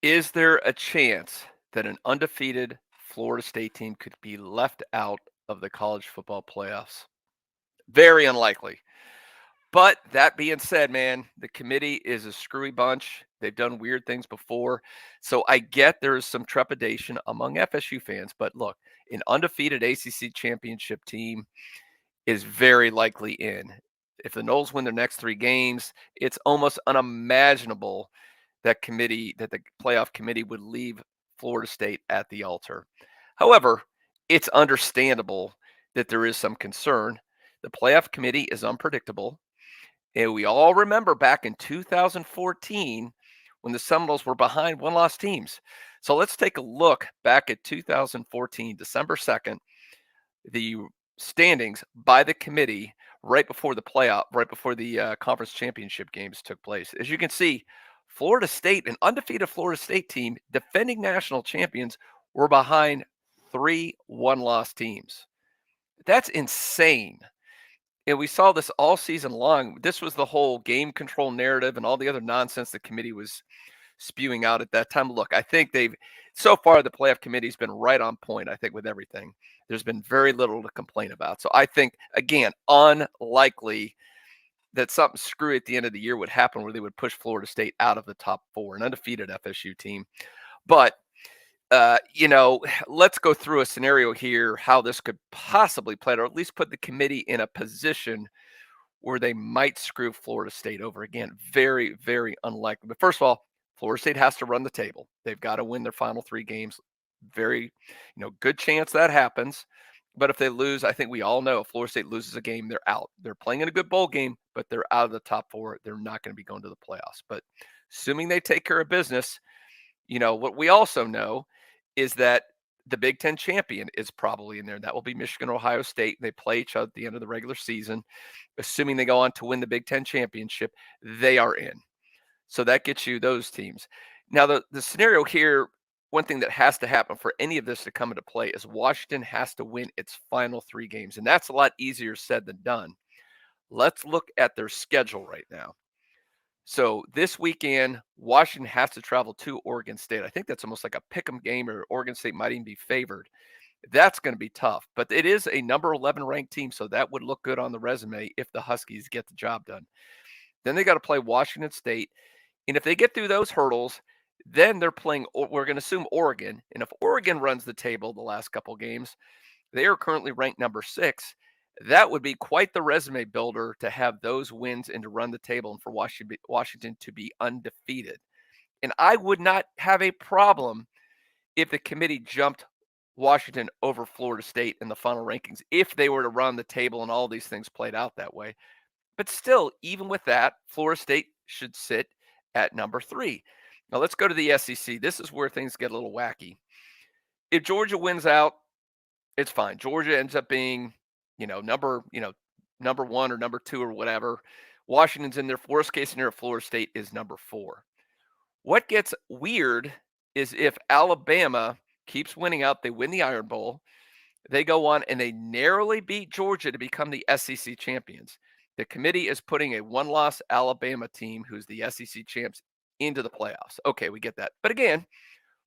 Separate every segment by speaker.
Speaker 1: Is there a chance that an undefeated Florida State team could be left out of the college football playoffs? Very unlikely. But that being said, man, the committee is a screwy bunch. They've done weird things before. So I get there is some trepidation among FSU fans. But look, an undefeated ACC championship team is very likely in. If the Noles win their next three games, it's almost unimaginable that the playoff committee would leave Florida State at the altar. However, it's understandable that there is some concern. The playoff committee is unpredictable. And we all remember back in 2014 when the Seminoles were behind one loss teams. So let's take a look back at 2014, December 2nd, the standings by the committee right before the conference championship games took place. As you can see, Florida State, an undefeated Florida State team, defending national champions, were behind three one-loss teams. That's insane. And we saw this all season long. This was the whole game control narrative and all the other nonsense the committee was spewing out at that time. Look, I think so far, the playoff committee's been right on point, I think, with everything. There's been very little to complain about. So I think, again, unlikely that something screwy at the end of the year would happen where they would push Florida State out of the top four, an undefeated FSU team. But let's go through a scenario here, how this could possibly play out, or at least put the committee in a position where they might screw Florida State over. Again, very, very unlikely. But first of all, Florida State has to run the table. They've got to win their final three games. Very, good chance that happens. But if they lose, I think we all know if Florida State loses a game, they're out. They're playing in a good bowl game, but they're out of the top four. They're not going to be going to the playoffs. But assuming they take care of business, what we also know is that the Big Ten champion is probably in there. That will be Michigan or Ohio State. They play each other at the end of the regular season. Assuming they go on to win the Big Ten championship, they are in. So that gets you those teams. Now, the scenario here, one thing that has to happen for any of this to come into play is Washington has to win its final three games. And that's a lot easier said than done. Let's look at their schedule right now. So this weekend, Washington has to travel to Oregon State. I think that's almost like a pick 'em game, or Oregon State might even be favored. That's going to be tough, but it is a number 11 ranked team, so that would look good on the resume if the Huskies get the job done. Then they got to play Washington State, and if they get through those hurdles, then they're playing. We're going to assume Oregon, and if Oregon runs the table the last couple games, they are currently ranked number 6. That would be quite the resume builder to have those wins and to run the table and for Washington to be undefeated. And I would not have a problem if the committee jumped Washington over Florida State in the final rankings if they were to run the table and all these things played out that way. But still, even with that, Florida State should sit at number 3. Now let's go to the SEC. This is where things get a little wacky. If Georgia wins out, it's fine. Georgia ends up being, number 1 or number 2 or whatever. Washington's in their worst case scenario. Florida State is number 4. What gets weird is if Alabama keeps winning out, they win the Iron Bowl, they go on and they narrowly beat Georgia to become the SEC champions. The committee is putting a one-loss Alabama team, who's the SEC champs, into the playoffs. Okay, we get that. But again,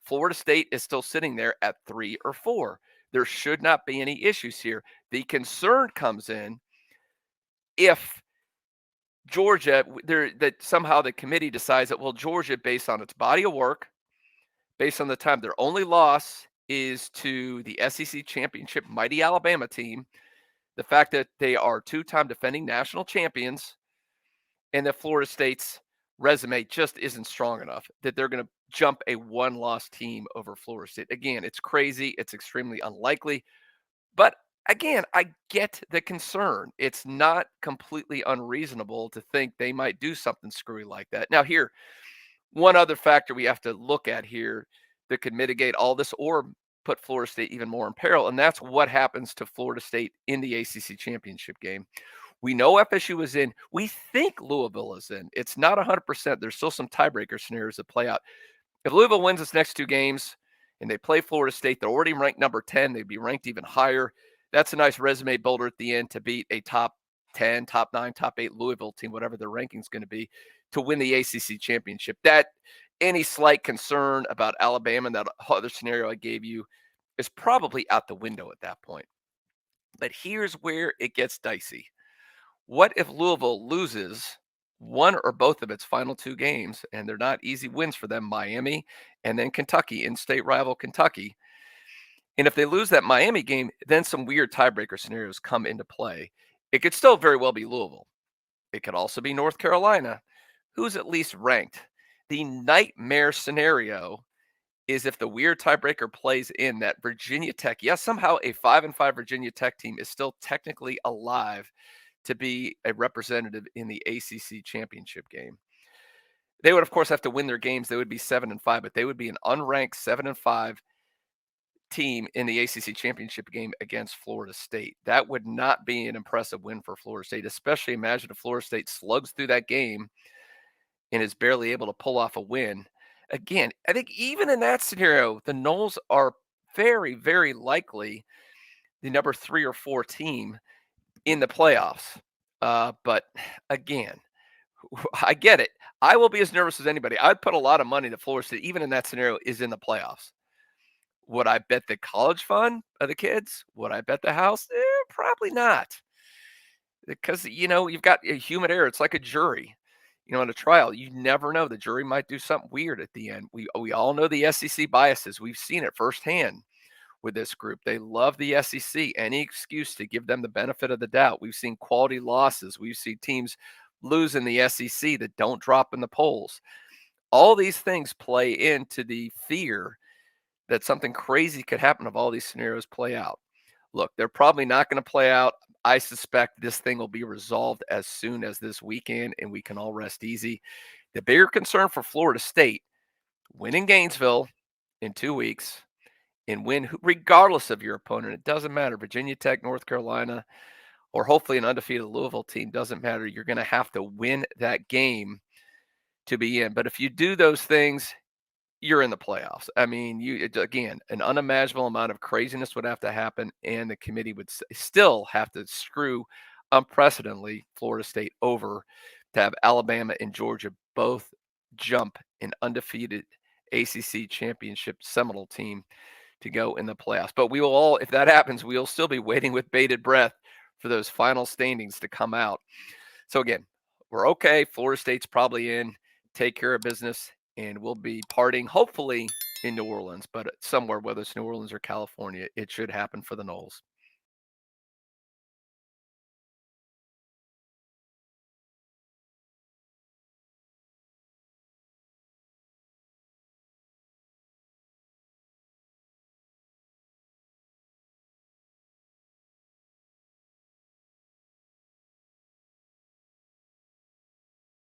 Speaker 1: Florida State is still sitting there at 3 or 4. There should not be any issues here. The concern comes in if Georgia, that somehow the committee decides that, well, Georgia, based on its body of work, based on the time, their only loss is to the SEC championship mighty Alabama team, the fact that they are 2-time defending national champions, and that Florida State's resume just isn't strong enough, that they're going to jump a one-loss team over Florida State. Again, it's crazy. It's extremely unlikely. But again, I get the concern. It's not completely unreasonable to think they might do something screwy like that. Now, here, one other factor we have to look at here that could mitigate all this or put Florida State even more in peril, and that's what happens to Florida State in the ACC championship game. We know FSU is in. We think Louisville is in. It's not 100%. There's still some tiebreaker scenarios that play out. If Louisville wins its next 2 games and they play Florida State, they're already ranked number 10. They'd be ranked even higher. That's a nice resume builder at the end to beat a top 10, top 9, top 8 Louisville team, whatever their ranking is going to be, to win the ACC championship. That any slight concern about Alabama, that other scenario I gave you, is probably out the window at that point. But here's where it gets dicey. What if Louisville loses one or both of its final two games, and they're not easy wins for them, Miami and then Kentucky, in-state rival Kentucky? And if they lose that Miami game, then some weird tiebreaker scenarios come into play. It could still very well be Louisville. It could also be North Carolina, who's at least ranked. The nightmare scenario is if the weird tiebreaker plays in that Virginia Tech, yes, somehow a 5-5 Virginia Tech team is still technically alive to be a representative in the ACC championship game. They would, of course, have to win their games. They would be 7-5, but they would be an unranked 7-5 team in the ACC championship game against Florida State. That would not be an impressive win for Florida State, especially imagine if Florida State slugs through that game and is barely able to pull off a win. Again, I think even in that scenario, the Noles are very, very likely the number 3 or 4 team in the playoffs. But again, I get it. I will be as nervous as anybody. I'd put a lot of money that Florida State, even in that scenario, is in the playoffs. Would I bet the college fund of the kids? Would I bet the house? Probably not. Because, you've got a human error. It's like a jury. In a trial, you never know. The jury might do something weird at the end. We all know the SEC biases. We've seen it firsthand with this group. They love the SEC. Any excuse to give them the benefit of the doubt. We've seen quality losses. We've seen teams lose in the SEC that don't drop in the polls. All these things play into the fear that something crazy could happen if all these scenarios play out. Look, they're probably not going to play out. I suspect this thing will be resolved as soon as this weekend, and we can all rest easy. The bigger concern for Florida State, win in Gainesville in 2 weeks, and win regardless of your opponent. It doesn't matter. Virginia Tech, North Carolina, or hopefully an undefeated Louisville team, doesn't matter. You're going to have to win that game to be in. But if you do those things, you're in the playoffs. I mean, again, an unimaginable amount of craziness would have to happen, and the committee would still have to screw unprecedentedly Florida State over to have Alabama and Georgia both jump an undefeated ACC championship Seminole team to go in the playoffs. But we will all, if that happens, we will still be waiting with bated breath for those final standings to come out. So again, we're okay. Florida State's probably in. Take care of business, and we'll be partying hopefully in New Orleans, but somewhere, whether it's New Orleans or California, it should happen for the Noles.